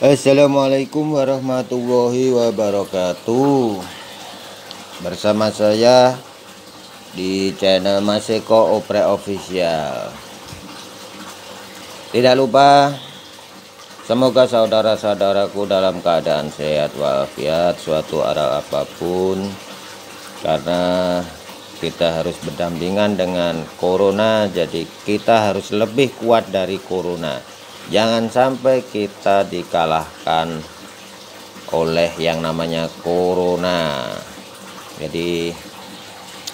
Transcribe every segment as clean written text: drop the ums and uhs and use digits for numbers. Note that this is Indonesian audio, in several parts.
Assalamualaikum warahmatullahi wabarakatuh. Bersama saya di channel Mas Eko Oprek Official. Tidak lupa, semoga saudara-saudaraku dalam keadaan sehat walafiat suatu arah apapun, karena kita harus berdampingan dengan corona, jadi kita harus lebih kuat dari corona. Jangan sampai kita dikalahkan oleh yang namanya corona. Jadi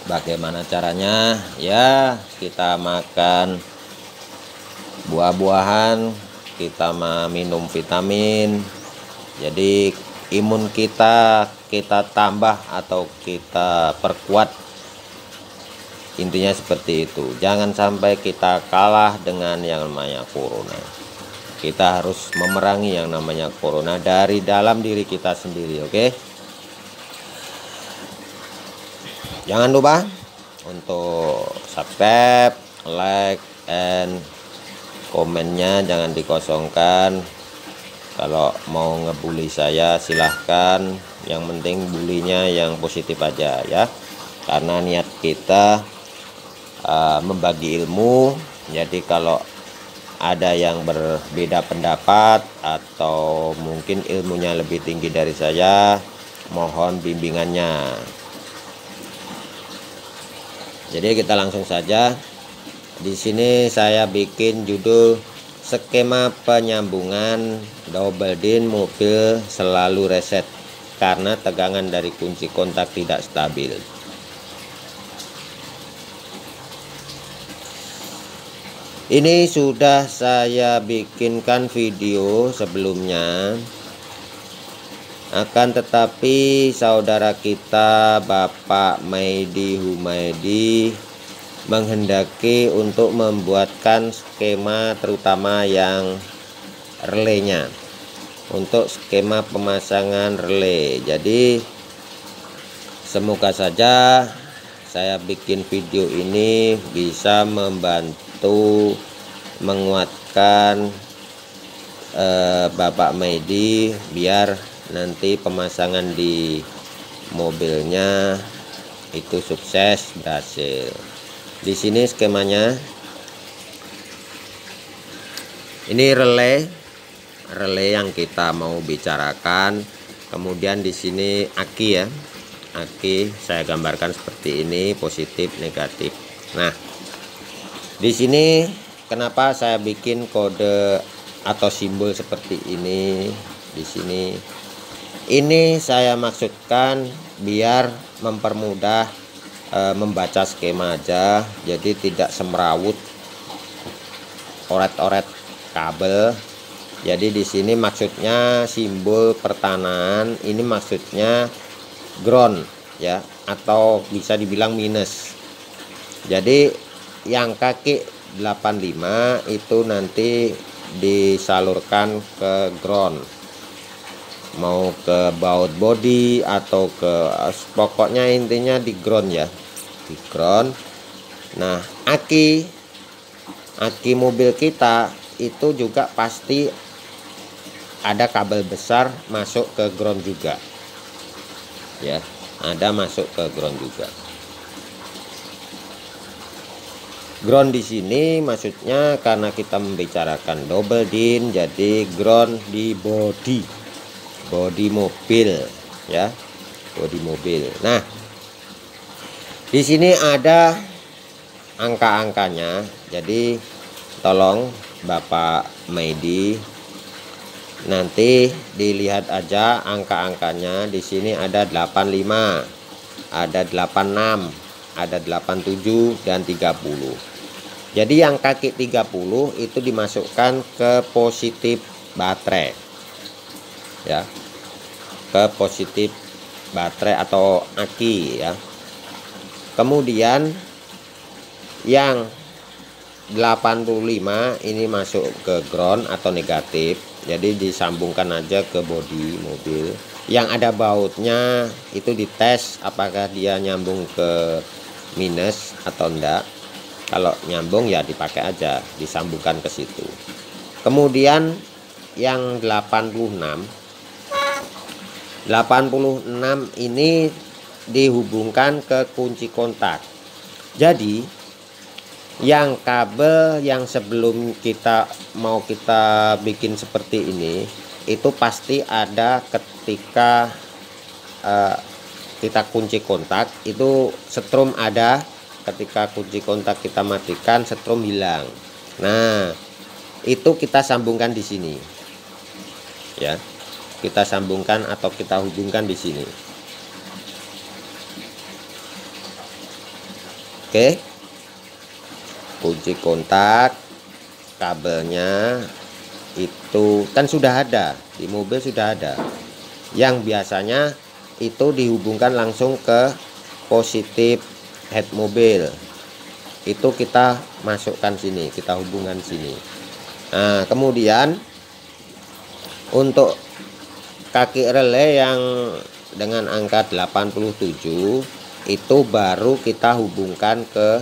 bagaimana caranya? Ya, kita makan buah-buahan, kita minum vitamin. Jadi imun kita tambah atau kita perkuat. Intinya seperti itu. Jangan sampai kita kalah dengan yang namanya corona. Kita harus memerangi yang namanya corona dari dalam diri kita sendiri, oke? Jangan lupa untuk subscribe, like, and komennya jangan dikosongkan. Kalau mau ngebully saya silahkan, yang penting bulinya yang positif aja ya, karena niat kita membagi ilmu. Jadi kalau ada yang berbeda pendapat atau mungkin ilmunya lebih tinggi dari saya, mohon bimbingannya. Jadi kita langsung saja. Di sini saya bikin judul skema penyambungan double din mobil selalu reset karena tegangan dari kunci kontak tidak stabil. Ini sudah saya bikinkan video sebelumnya, akan tetapi saudara kita Bapak Maidi Humaydi menghendaki untuk membuatkan skema terutama yang relenya, untuk skema pemasangan relay. Jadi semoga saja saya bikin video ini bisa membantu menguatkan Bapak Maidi biar nanti pemasangan di mobilnya itu sukses berhasil. Di sini skemanya, ini relay yang kita mau bicarakan. Kemudian di sini aki ya, aki saya gambarkan seperti ini, positif negatif. Nah, di sini kenapa saya bikin kode atau simbol seperti ini di sini? Ini saya maksudkan biar mempermudah membaca skema aja, jadi tidak semrawut oret-oret kabel. Jadi di sini maksudnya simbol pertanahan, ini maksudnya ground ya, atau bisa dibilang minus. Jadi yang kaki 85 itu nanti disalurkan ke ground, mau ke baut body atau ke pokoknya intinya di ground ya, di ground. Nah, aki mobil kita itu juga pasti ada kabel besar masuk ke ground juga ya, ada masuk ke ground juga. Ground di sini maksudnya karena kita membicarakan double din, jadi ground di body mobil ya, body mobil. Nah, di sini ada angka-angkanya, jadi tolong Bapak Maidi nanti dilihat aja angka-angkanya. Di sini ada 85, ada 86, ada 87 dan 30. Jadi yang kaki 30 itu dimasukkan ke positif baterai ya, ke positif baterai atau aki ya. Kemudian yang 85 ini masuk ke ground atau negatif, jadi disambungkan aja ke bodi mobil. Yang ada bautnya itu dites apakah dia nyambung ke minus atau enggak. Kalau nyambung ya dipakai aja, disambungkan ke situ. Kemudian yang 86 ini dihubungkan ke kunci kontak. Jadi yang kabel yang sebelum kita bikin seperti ini itu pasti ada ketika kita kunci kontak itu setrum ada, ketika kunci kontak kita matikan setrum hilang. Nah, itu kita sambungkan di sini. Ya. Kita sambungkan atau kita hubungkan di sini. Oke. Kunci kontak kabelnya itu kan sudah ada di mobil, sudah ada. Yang biasanya itu dihubungkan langsung ke positif head mobil. Itu kita masukkan sini, kita hubungkan sini. Nah, kemudian untuk kaki relay yang dengan angka 87 itu baru kita hubungkan ke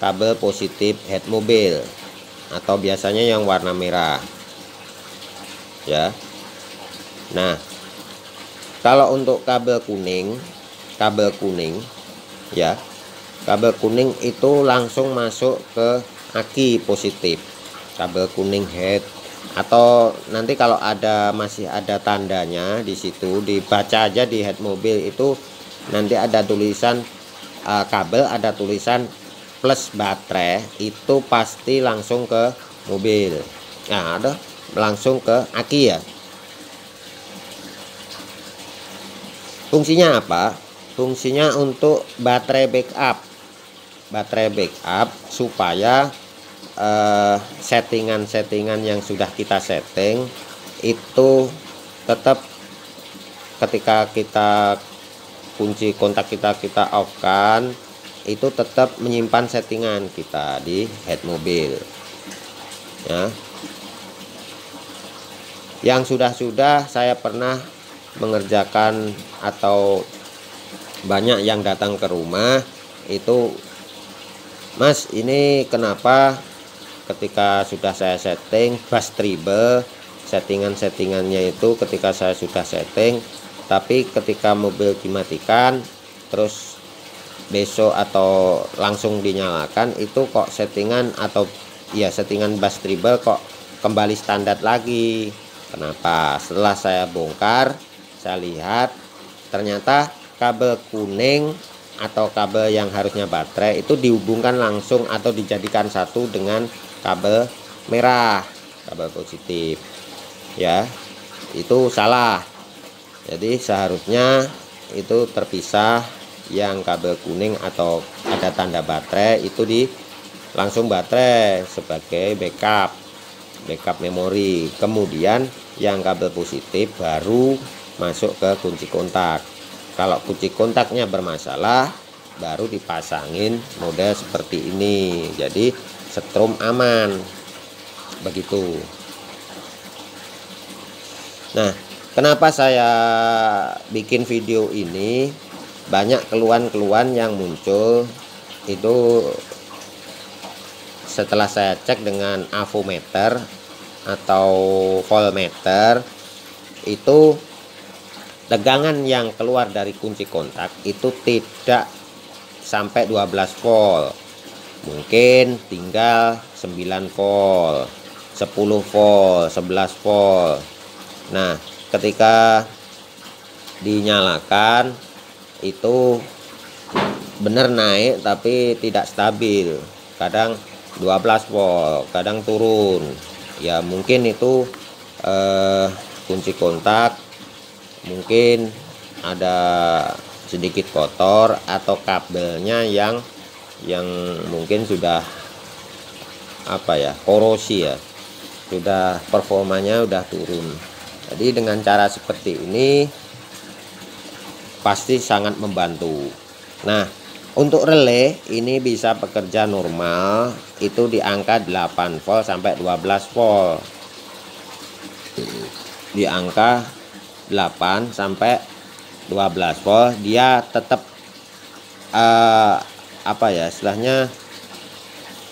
kabel positif head mobil atau biasanya yang warna merah. Ya. Nah, kalau untuk kabel kuning ya, kabel kuning itu langsung masuk ke aki positif, kabel kuning head. Atau nanti kalau masih ada tandanya di situ, dibaca aja di head mobil itu nanti ada tulisan kabel, ada tulisan plus baterai, itu pasti langsung ke mobil. Nah, ada langsung ke aki ya. Fungsinya apa? Fungsinya untuk baterai backup. Baterai backup supaya settingan-settingan yang sudah kita setting itu tetap ketika kita kunci kontak kita off kan, itu tetap menyimpan settingan kita di head mobil. Ya. Yang sudah saya pernah mengerjakan atau banyak yang datang ke rumah itu, Mas, ini kenapa ketika sudah saya setting bus triple, settingannya itu ketika saya sudah setting, tapi ketika mobil dimatikan terus besok atau langsung dinyalakan itu kok settingan atau ya settingan bus triple kok kembali standar lagi. Kenapa? Setelah saya bongkar, saya lihat ternyata kabel kuning atau kabel yang harusnya baterai itu dihubungkan langsung atau dijadikan satu dengan kabel merah, kabel positif. Ya, itu salah. Jadi seharusnya itu terpisah, yang kabel kuning atau ada tanda baterai itu langsung baterai sebagai backup memori. Kemudian yang kabel positif baru masuk ke kunci kontak. Kalau kunci kontaknya bermasalah baru dipasangin model seperti ini, jadi setrum aman begitu. Nah, kenapa saya bikin video ini? Banyak keluhan-keluhan yang muncul itu setelah saya cek dengan avometer atau voltmeter, itu tegangan yang keluar dari kunci kontak itu tidak sampai 12 volt, mungkin tinggal 9 volt, 10 volt, 11 volt. Nah, ketika dinyalakan itu benar naik tapi tidak stabil, kadang 12 volt, kadang turun. Ya mungkin itu kunci kontak mungkin ada sedikit kotor atau kabelnya yang mungkin sudah korosi ya, sudah performanya udah turun. Jadi dengan cara seperti ini pasti sangat membantu. Nah, untuk relay ini bisa bekerja normal itu di angka 8 volt sampai 12 volt. Di angka 8 sampai 12 volt dia tetap istilahnya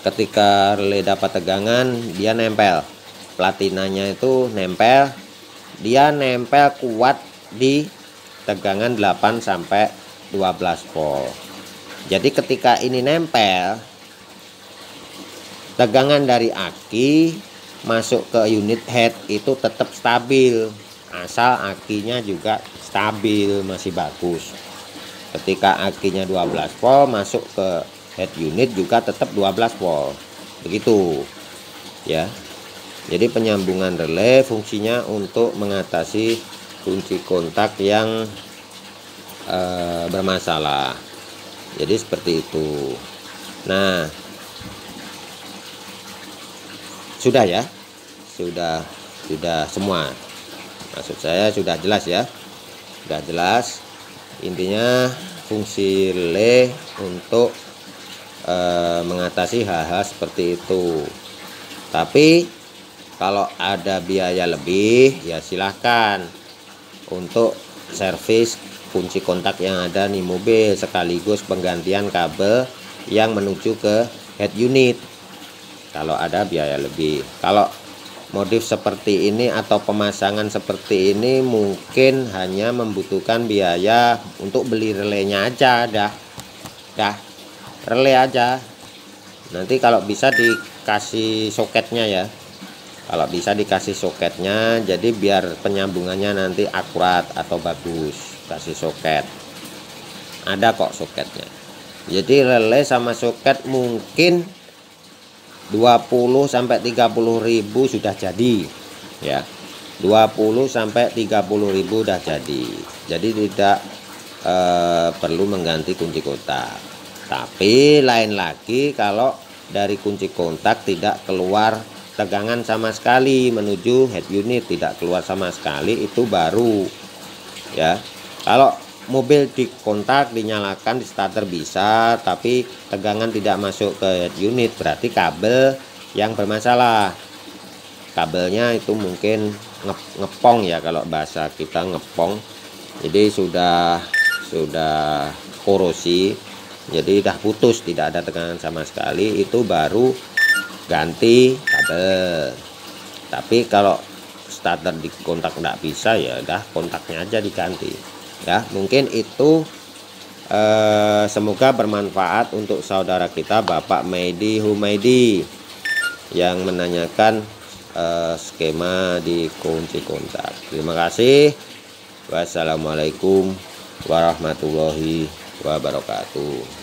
ketika relay dapat tegangan dia nempel platinanya itu nempel, dia nempel kuat di tegangan 8 sampai 12 volt. Jadi ketika ini nempel, tegangan dari aki masuk ke unit head itu tetap stabil, asal akinya juga stabil, masih bagus. Ketika akinya 12 volt masuk ke head unit juga tetap 12 volt, begitu ya. Jadi penyambungan relay fungsinya untuk mengatasi kunci kontak yang bermasalah. Jadi seperti itu. Nah, sudah ya, sudah semua. Maksud saya sudah jelas ya, sudah jelas. Intinya fungsi relay untuk mengatasi hal-hal seperti itu. Tapi kalau ada biaya lebih ya silahkan untuk servis kunci kontak yang ada di mobil, sekaligus penggantian kabel yang menuju ke head unit kalau ada biaya lebih. Kalau modif seperti ini atau pemasangan seperti ini mungkin hanya membutuhkan biaya untuk beli relaynya aja, dah relay aja. Nanti kalau bisa dikasih soketnya ya, kalau bisa dikasih soketnya, jadi biar penyambungannya nanti akurat atau bagus. Kasih soket, ada kok soketnya. Jadi relay sama soket mungkin 20 sampai 30 ribu sudah jadi ya, 20 sampai 30 ribu sudah jadi. Jadi tidak perlu mengganti kunci kontak. Tapi lain lagi kalau dari kunci kontak tidak keluar tegangan sama sekali menuju head unit, tidak keluar sama sekali, itu baru ya. Kalau mobil di kontak dinyalakan di starter bisa, tapi tegangan tidak masuk ke head unit, berarti kabel yang bermasalah. Kabelnya itu mungkin ngepong ya, kalau bahasa kita ngepong. Jadi sudah korosi, jadi udah putus, tidak ada tegangan sama sekali, itu baru ganti kabel. Tapi kalau starter di kontak nggak bisa ya udah kontaknya aja diganti ya. Mungkin itu semoga bermanfaat untuk saudara kita Bapak Medi Humaydi yang menanyakan skema di kunci kontak. Terima kasih. Wassalamualaikum warahmatullahi wabarakatuh.